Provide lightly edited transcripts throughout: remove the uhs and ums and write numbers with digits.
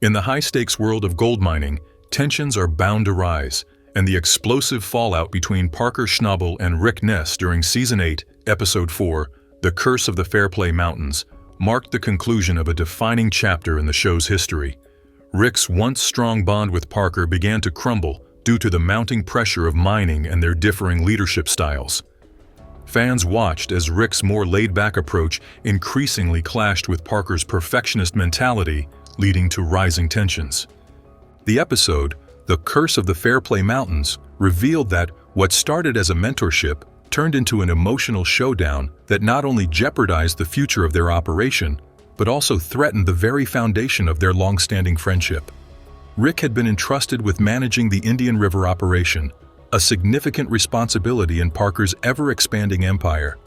In the high-stakes world of gold mining, tensions are bound to rise, and the explosive fallout between Parker Schnabel and Rick Ness during Season 8, Episode 4, The Curse of the Fairplay Mountains, marked the conclusion of a defining chapter in the show's history. Rick's once strong bond with Parker began to crumble due to the mounting pressure of mining and their differing leadership styles. Fans watched as Rick's more laid-back approach increasingly clashed with Parker's perfectionist mentality, leading to rising tensions. The episode, The Curse of the Fairplay Mountains, revealed that what started as a mentorship turned into an emotional showdown that not only jeopardized the future of their operation, but also threatened the very foundation of their long-standing friendship. Rick had been entrusted with managing the Indian River operation, a significant responsibility in Parker's ever-expanding empire.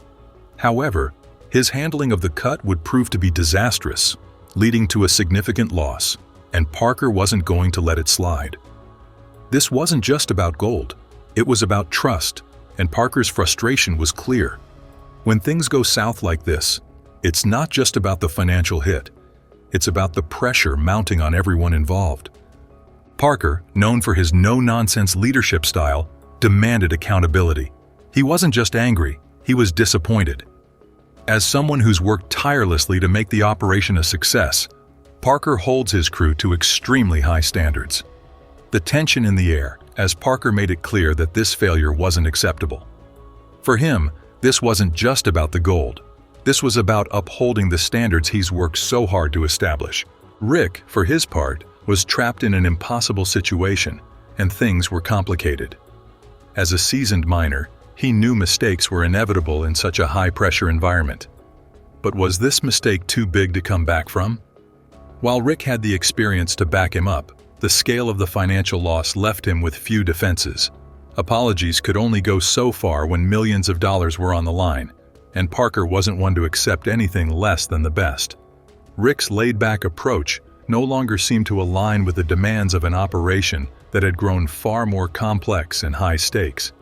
However, his handling of the cut would prove to be disastrous, leading to a significant loss, and Parker wasn't going to let it slide. This wasn't just about gold, it was about trust, and Parker's frustration was clear. When things go south like this, it's not just about the financial hit, it's about the pressure mounting on everyone involved. Parker, known for his no-nonsense leadership style, demanded accountability. He wasn't just angry, he was disappointed. As someone who's worked tirelessly to make the operation a success, Parker holds his crew to extremely high standards. The tension in the air, as Parker made it clear that this failure wasn't acceptable. For him, this wasn't just about the gold. This was about upholding the standards he's worked so hard to establish. Rick, for his part, was trapped in an impossible situation, and things were complicated. As a seasoned miner, he knew mistakes were inevitable in such a high-pressure environment. But was this mistake too big to come back from? While Rick had the experience to back him up, the scale of the financial loss left him with few defenses. Apologies could only go so far when millions of dollars were on the line, and Parker wasn't one to accept anything less than the best. Rick's laid-back approach no longer seemed to align with the demands of an operation that had grown far more complex and high stakes.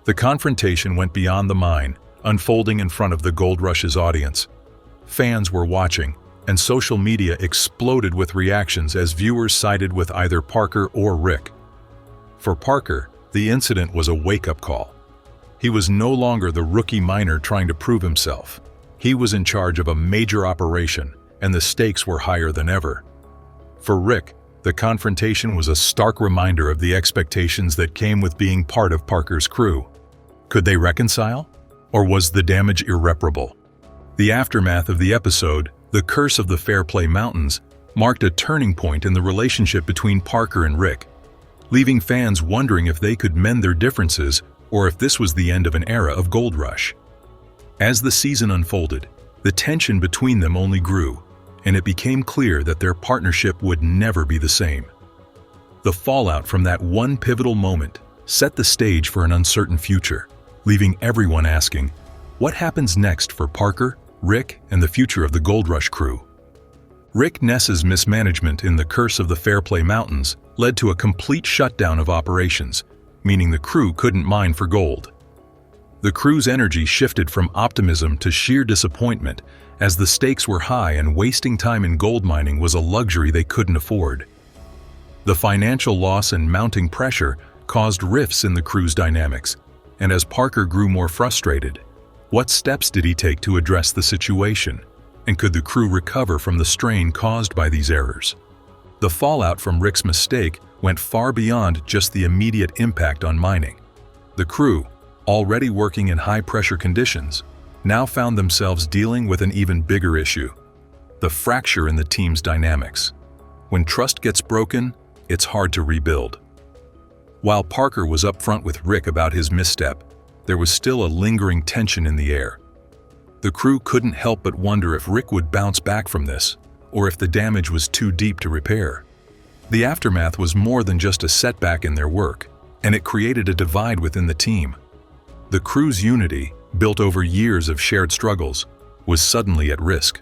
The confrontation went beyond the mine, unfolding in front of the Gold Rush's audience. Fans were watching, and social media exploded with reactions as viewers sided with either Parker or Rick. For Parker, the incident was a wake-up call. He was no longer the rookie miner trying to prove himself. He was in charge of a major operation, and the stakes were higher than ever. For Rick, the confrontation was a stark reminder of the expectations that came with being part of Parker's crew. Could they reconcile? Or was the damage irreparable? The aftermath of the episode, The Curse of the Fairplay Mountains, marked a turning point in the relationship between Parker and Rick, leaving fans wondering if they could mend their differences or if this was the end of an era of Gold Rush. As the season unfolded, the tension between them only grew, and it became clear that their partnership would never be the same. The fallout from that one pivotal moment set the stage for an uncertain future, leaving everyone asking, what happens next for Parker, Rick, and the future of the Gold Rush crew? Rick Ness's mismanagement in The Curse of the Fairplay Mountains led to a complete shutdown of operations, meaning the crew couldn't mine for gold. The crew's energy shifted from optimism to sheer disappointment as the stakes were high and wasting time in gold mining was a luxury they couldn't afford. The financial loss and mounting pressure caused rifts in the crew's dynamics, and as Parker grew more frustrated, what steps did he take to address the situation, and could the crew recover from the strain caused by these errors? The fallout from Rick's mistake went far beyond just the immediate impact on mining. The crew, already working in high-pressure conditions, now found themselves dealing with an even bigger issue: the fracture in the team's dynamics. When trust gets broken, it's hard to rebuild. While Parker was upfront with Rick about his misstep, there was still a lingering tension in the air. The crew couldn't help but wonder if Rick would bounce back from this, or if the damage was too deep to repair. The aftermath was more than just a setback in their work, and it created a divide within the team. The crew's unity, built over years of shared struggles, was suddenly at risk.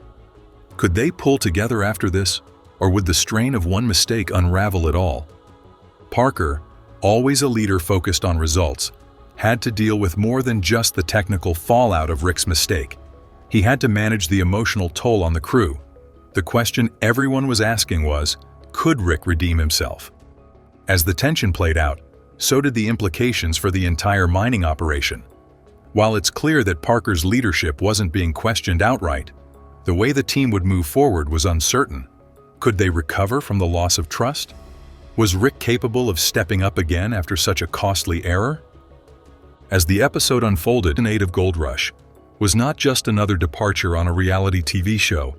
Could they pull together after this, or would the strain of one mistake unravel it all? Parker, always a leader focused on results, had to deal with more than just the technical fallout of Rick's mistake. He had to manage the emotional toll on the crew. The question everyone was asking was, Could Rick redeem himself? As the tension played out, so did the implications for the entire mining operation. While it's clear that Parker's leadership wasn't being questioned outright, the way the team would move forward was uncertain. Could they recover from the loss of trust? Was Rick capable of stepping up again after such a costly error? As the episode unfolded, Season 8 of Gold Rush was not just another departure on a reality TV show,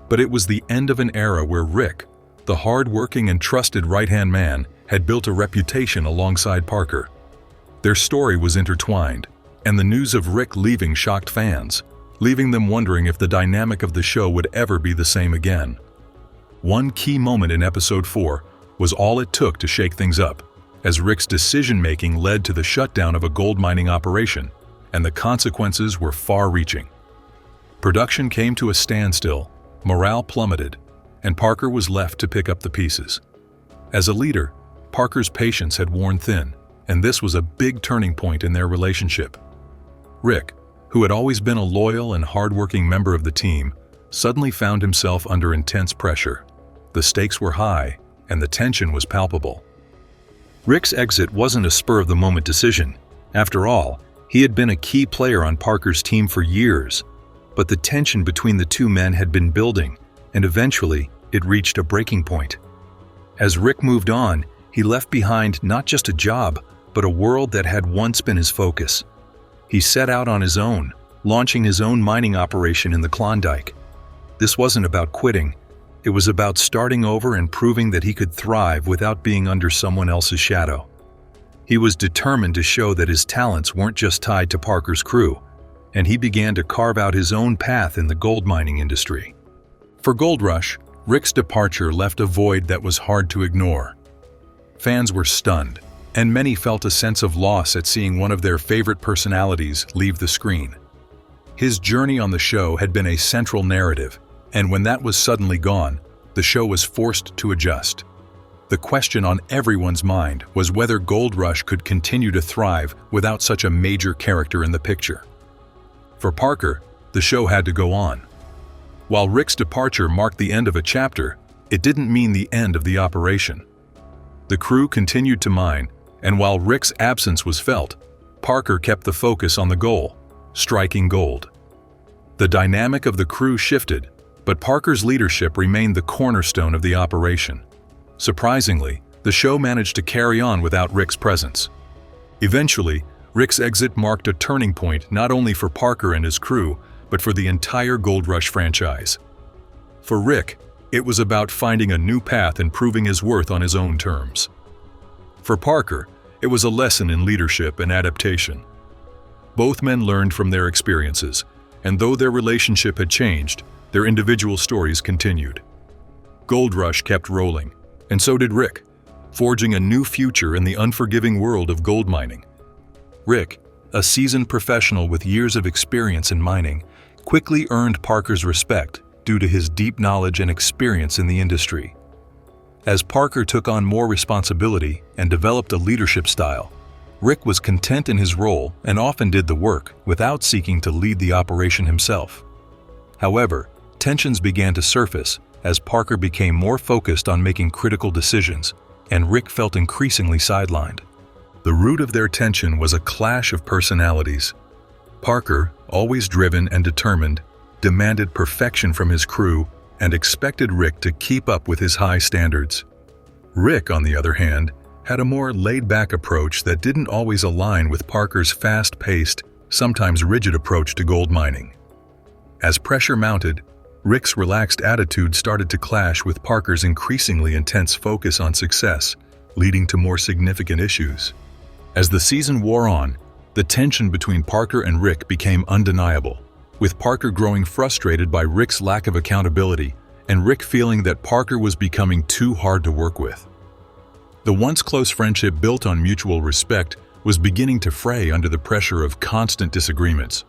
but it was the end of an era where Rick, the hard-working and trusted right-hand man, had built a reputation alongside Parker. Their story was intertwined, and the news of Rick leaving shocked fans, leaving them wondering if the dynamic of the show would ever be the same again. One key moment in Episode 4 was all it took to shake things up, as Rick's decision-making led to the shutdown of a gold mining operation, and the consequences were far-reaching. Production came to a standstill, morale plummeted, and Parker was left to pick up the pieces. As a leader, Parker's patience had worn thin, and this was a big turning point in their relationship. Rick, who had always been a loyal and hard-working member of the team, suddenly found himself under intense pressure. The stakes were high, and the tension was palpable. Rick's exit wasn't a spur-of-the-moment decision. After all, he had been a key player on Parker's team for years, but the tension between the two men had been building, and eventually it reached a breaking point. As Rick moved on, he left behind not just a job, but a world that had once been his focus. He set out on his own, launching his own mining operation in the Klondike. This wasn't about quitting. It was about starting over and proving that he could thrive without being under someone else's shadow. He was determined to show that his talents weren't just tied to Parker's crew, and he began to carve out his own path in the gold mining industry. For Gold Rush, Rick's departure left a void that was hard to ignore. Fans were stunned, and many felt a sense of loss at seeing one of their favorite personalities leave the screen. His journey on the show had been a central narrative, and when that was suddenly gone, the show was forced to adjust. The question on everyone's mind was whether Gold Rush could continue to thrive without such a major character in the picture. For Parker, the show had to go on. While Rick's departure marked the end of a chapter, it didn't mean the end of the operation. The crew continued to mine, and while Rick's absence was felt, Parker kept the focus on the goal, striking gold. The dynamic of the crew shifted, but Parker's leadership remained the cornerstone of the operation. Surprisingly, the show managed to carry on without Rick's presence. Eventually, Rick's exit marked a turning point not only for Parker and his crew, but for the entire Gold Rush franchise. For Rick, it was about finding a new path and proving his worth on his own terms. For Parker, it was a lesson in leadership and adaptation. Both men learned from their experiences, and though their relationship had changed, their individual stories continued. Gold Rush kept rolling, and so did Rick, forging a new future in the unforgiving world of gold mining. Rick, a seasoned professional with years of experience in mining, quickly earned Parker's respect due to his deep knowledge and experience in the industry. As Parker took on more responsibility and developed a leadership style, Rick was content in his role and often did the work without seeking to lead the operation himself. However, tensions began to surface as Parker became more focused on making critical decisions, and Rick felt increasingly sidelined. The root of their tension was a clash of personalities. Parker, always driven and determined, demanded perfection from his crew and expected Rick to keep up with his high standards. Rick, on the other hand, had a more laid-back approach that didn't always align with Parker's fast-paced, sometimes rigid approach to gold mining. As pressure mounted, Rick's relaxed attitude started to clash with Parker's increasingly intense focus on success, leading to more significant issues. As the season wore on, the tension between Parker and Rick became undeniable, with Parker growing frustrated by Rick's lack of accountability and Rick feeling that Parker was becoming too hard to work with. The once close friendship built on mutual respect was beginning to fray under the pressure of constant disagreements.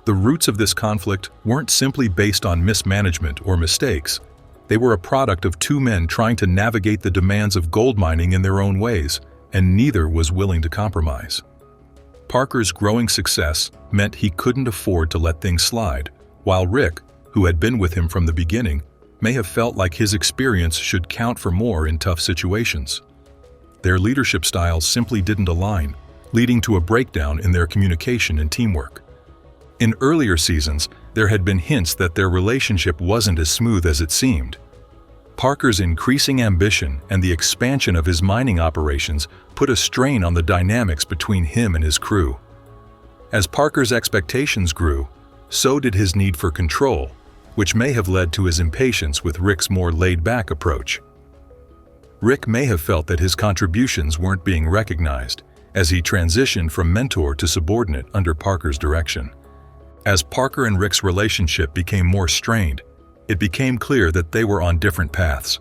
The roots of this conflict weren't simply based on mismanagement or mistakes. They were a product of two men trying to navigate the demands of gold mining in their own ways, and neither was willing to compromise. Parker's growing success meant he couldn't afford to let things slide, while Rick, who had been with him from the beginning, may have felt like his experience should count for more in tough situations. Their leadership styles simply didn't align, leading to a breakdown in their communication and teamwork. In earlier seasons, there had been hints that their relationship wasn't as smooth as it seemed. Parker's increasing ambition and the expansion of his mining operations put a strain on the dynamics between him and his crew. As Parker's expectations grew, so did his need for control, which may have led to his impatience with Rick's more laid-back approach. Rick may have felt that his contributions weren't being recognized as he transitioned from mentor to subordinate under Parker's direction. As Parker and Rick's relationship became more strained, it became clear that they were on different paths.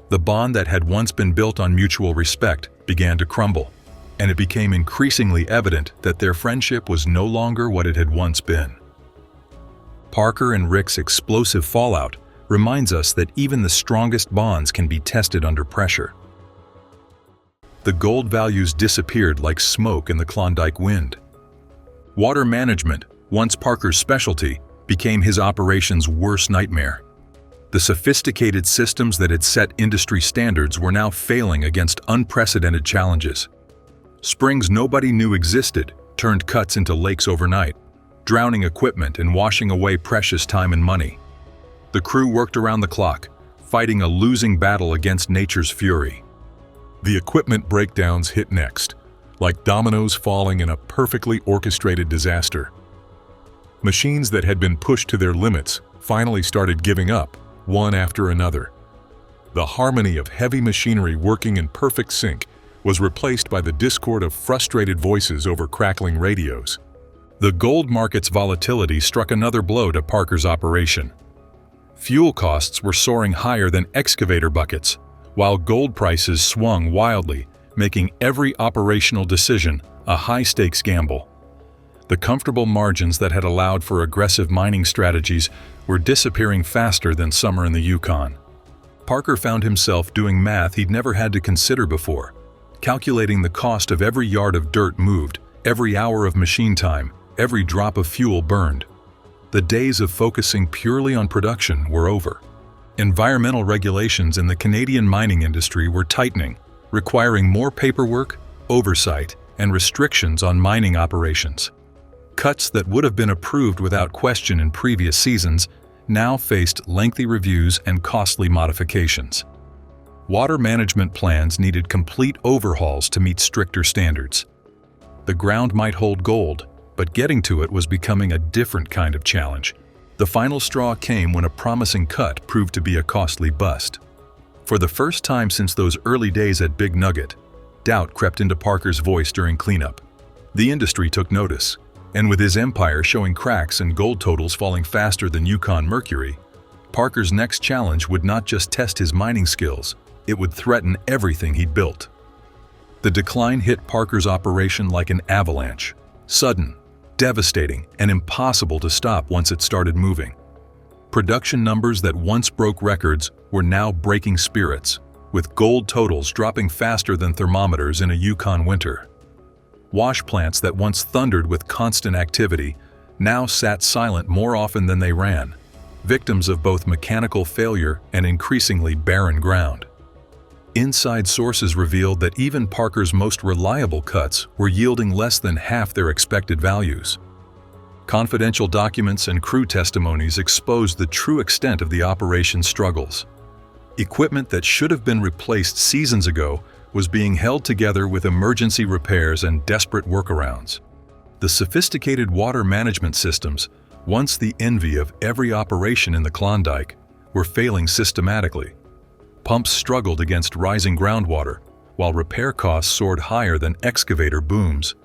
The bond that had once been built on mutual respect began to crumble, and it became increasingly evident that their friendship was no longer what it had once been. Parker and Rick's explosive fallout reminds us that even the strongest bonds can be tested under pressure. The gold values disappeared like smoke in the Klondike wind. Water management, once Parker's specialty, became his operation's worst nightmare. The sophisticated systems that had set industry standards were now failing against unprecedented challenges. Springs nobody knew existed turned cuts into lakes overnight, drowning equipment and washing away precious time and money. The crew worked around the clock, fighting a losing battle against nature's fury. The equipment breakdowns hit next, like dominoes falling in a perfectly orchestrated disaster. Machines that had been pushed to their limits finally started giving up, one after another. The harmony of heavy machinery working in perfect sync was replaced by the discord of frustrated voices over crackling radios. The gold market's volatility struck another blow to Parker's operation. Fuel costs were soaring higher than excavator buckets, while gold prices swung wildly, making every operational decision a high-stakes gamble. The comfortable margins that had allowed for aggressive mining strategies were disappearing faster than summer in the Yukon. Parker found himself doing math he'd never had to consider before, calculating the cost of every yard of dirt moved, every hour of machine time, every drop of fuel burned. The days of focusing purely on production were over. Environmental regulations in the Canadian mining industry were tightening, requiring more paperwork, oversight, and restrictions on mining operations. Cuts that would have been approved without question in previous seasons now faced lengthy reviews and costly modifications. Water management plans needed complete overhauls to meet stricter standards. The ground might hold gold, but getting to it was becoming a different kind of challenge. The final straw came when a promising cut proved to be a costly bust. For the first time since those early days at Big Nugget, doubt crept into Parker's voice during cleanup. The industry took notice, and with his empire showing cracks and gold totals falling faster than Yukon Mercury, Parker's next challenge would not just test his mining skills, it would threaten everything he'd built. The decline hit Parker's operation like an avalanche, sudden, devastating, and impossible to stop once it started moving. Production numbers that once broke records were now breaking spirits, with gold totals dropping faster than thermometers in a Yukon winter. Wash plants that once thundered with constant activity now sat silent more often than they ran, victims of both mechanical failure and increasingly barren ground. Inside sources revealed that even Parker's most reliable cuts were yielding less than half their expected values. Confidential documents and crew testimonies exposed the true extent of the operation's struggles. Equipment that should have been replaced seasons ago was being held together with emergency repairs and desperate workarounds. The sophisticated water management systems, once the envy of every operation in the Klondike, were failing systematically. Pumps struggled against rising groundwater, while repair costs soared higher than excavator booms.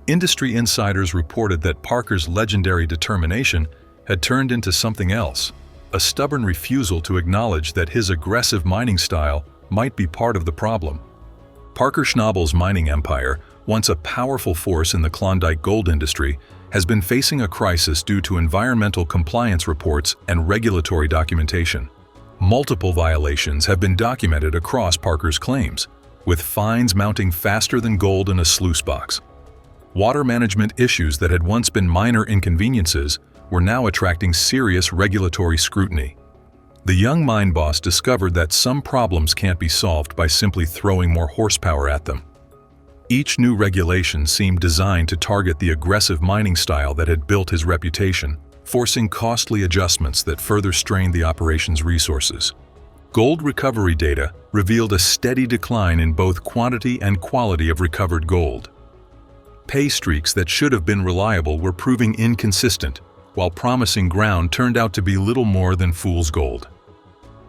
Industry insiders reported that Parker's legendary determination had turned into something else, a stubborn refusal to acknowledge that his aggressive mining style might be part of the problem. Parker Schnabel's mining empire, once a powerful force in the Klondike gold industry, has been facing a crisis due to environmental compliance reports and regulatory documentation. Multiple violations have been documented across Parker's claims, with fines mounting faster than gold in a sluice box. Water management issues that had once been minor inconveniences were now attracting serious regulatory scrutiny. The young mine boss discovered that some problems can't be solved by simply throwing more horsepower at them. Each new regulation seemed designed to target the aggressive mining style that had built his reputation, forcing costly adjustments that further strained the operation's resources. Gold recovery data revealed a steady decline in both quantity and quality of recovered gold. Pay streaks that should have been reliable were proving inconsistent, while promising ground turned out to be little more than fool's gold.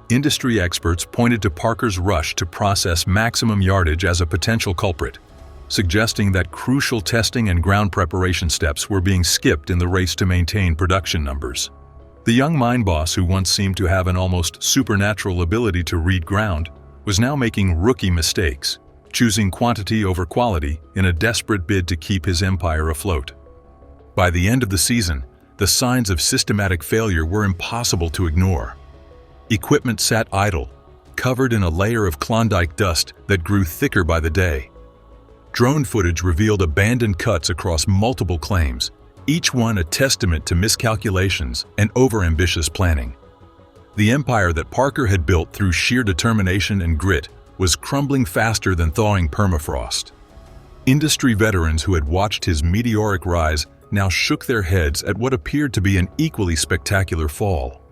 Industry experts pointed to Parker's rush to process maximum yardage as a potential culprit, suggesting that crucial testing and ground preparation steps were being skipped in the race to maintain production numbers. The young mine boss, who once seemed to have an almost supernatural ability to read ground, was now making rookie mistakes, choosing quantity over quality in a desperate bid to keep his empire afloat. By the end of the season, the signs of systematic failure were impossible to ignore. Equipment sat idle, covered in a layer of Klondike dust that grew thicker by the day. Drone footage revealed abandoned cuts across multiple claims, each one a testament to miscalculations and overambitious planning. The empire that Parker had built through sheer determination and grit was crumbling faster than thawing permafrost. Industry veterans who had watched his meteoric rise now shook their heads at what appeared to be an equally spectacular fall.